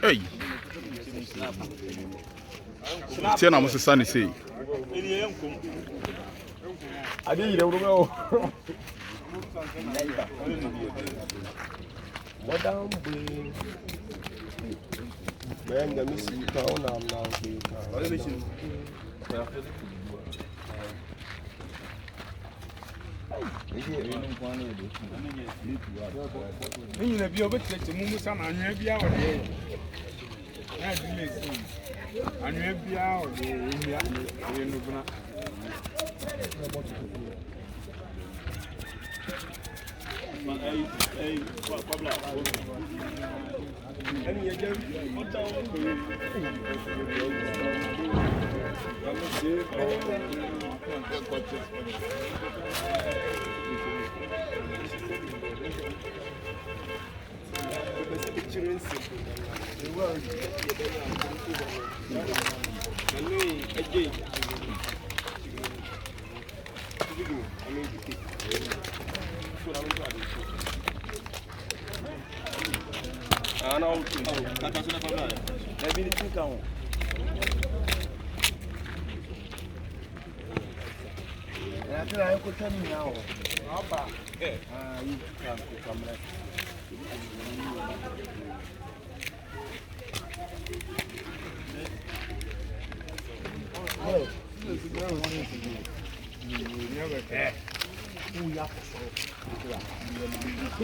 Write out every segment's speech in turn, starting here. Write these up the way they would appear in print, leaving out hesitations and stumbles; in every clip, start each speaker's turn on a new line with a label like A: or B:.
A: Hey. Tiens, on se sent ici.
B: I didn't know. What down? Man, the missing town now.
C: You have your best to move on and have your day. And you have your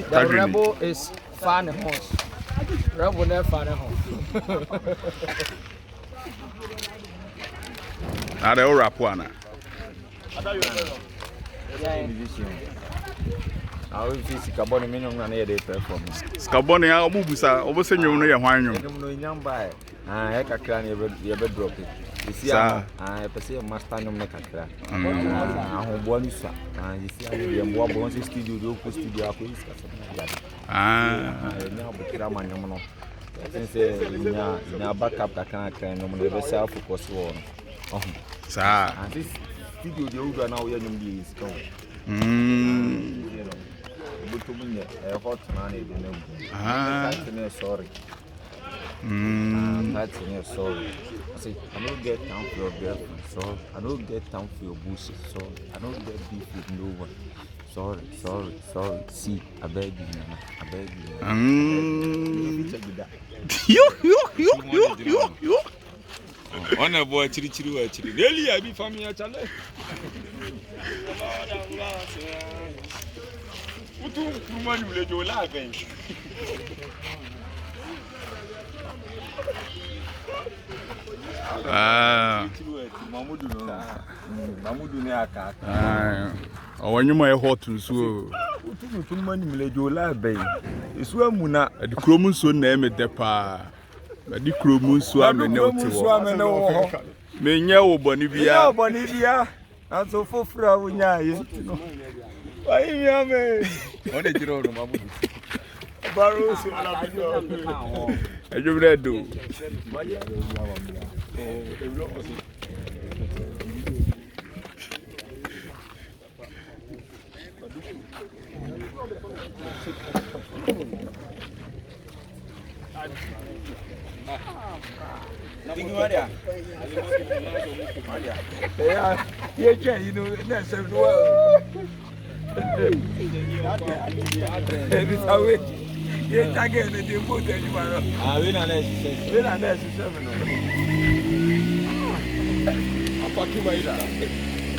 D: The rebel is fan horse. Rebel never fan horse.
A: Now they all rap one.
B: I will visit Cabon minimum and a day performance.
A: Scaboni, I'll move, sir. Over send you near wine.
B: I don't know young by. I can you ever drop it. You see, I perceive master no make a crack. I have one, sir. And you see, I am one studio, studio. Now, but I'm a nominal. Since now backup, I can't no more self focus on.
A: Sir,
B: and this studio, you are now young is gone. But to me, a hot man, sorry. That's sorry. I say, I don't get time for your girlfriend, so I don't get time for your bullshit, so I don't get beef with no one. Sorry. See, I beg you, Mama. I beg
A: you.
C: On a boy, chiri. Really, I be from your channel. What do you let you laughing?
A: When you may hot to so
B: money, you laugh, baby. It's where Muna
A: at the Chromus so name it the pa. But the Chromus swam and no Menya Bonivia.
B: And so for Frau, why, yummy? What did you know, Mamu? Barrows,
A: you read do.
B: Yeah, you know, that's a well. Every time yes, again, they put anymore. I win an seven. I'm fucking my dad.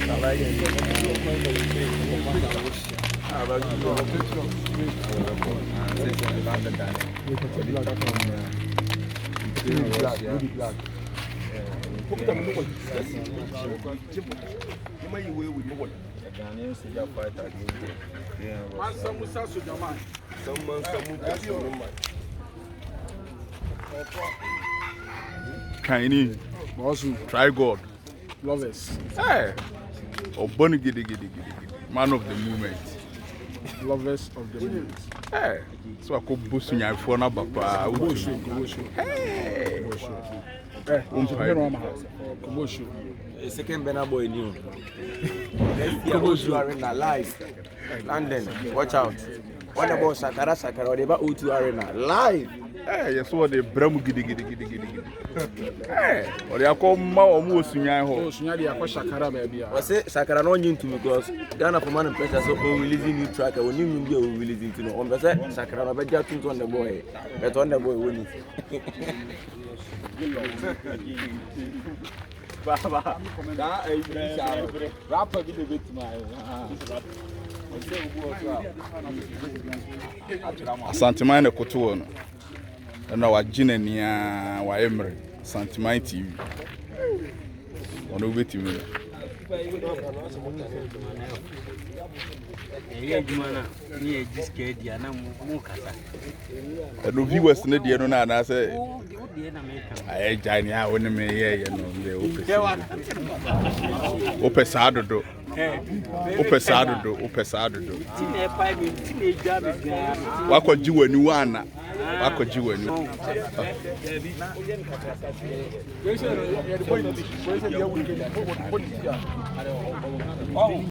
B: I like
A: Kaini, also try God.
C: Lovers.
A: Hey, oh, Bonnie giddy, man of the movement.
C: Lovers of the moment.
A: Hey, so I could boost in your phone up. Hey,
B: second Benna boy new. You are in a live. London, watch out.
E: What about Sakara or the O2 Arena? Live.
A: Yes, what the Bram giddy. Or they are called almost in your home.
D: Shakara, baby.
E: I say Sakara no into because Ghana for man and pressure so releasing new track when you mean you releasing to know. On the set, Sakara, but just on the boy. But on the boy winning.
A: Baba, that is rapper with the bit. Santimane Koto no. Na wagine nia wa Emre Santimane TV. Ono betimi.
F: Ni jiske dia na mu kasa.
A: No viewers ne dia no na na say. Ai jani a woni me ye no ye opesa dodo. Opesa dodo. Wako jiwani wana. Wako jiwani.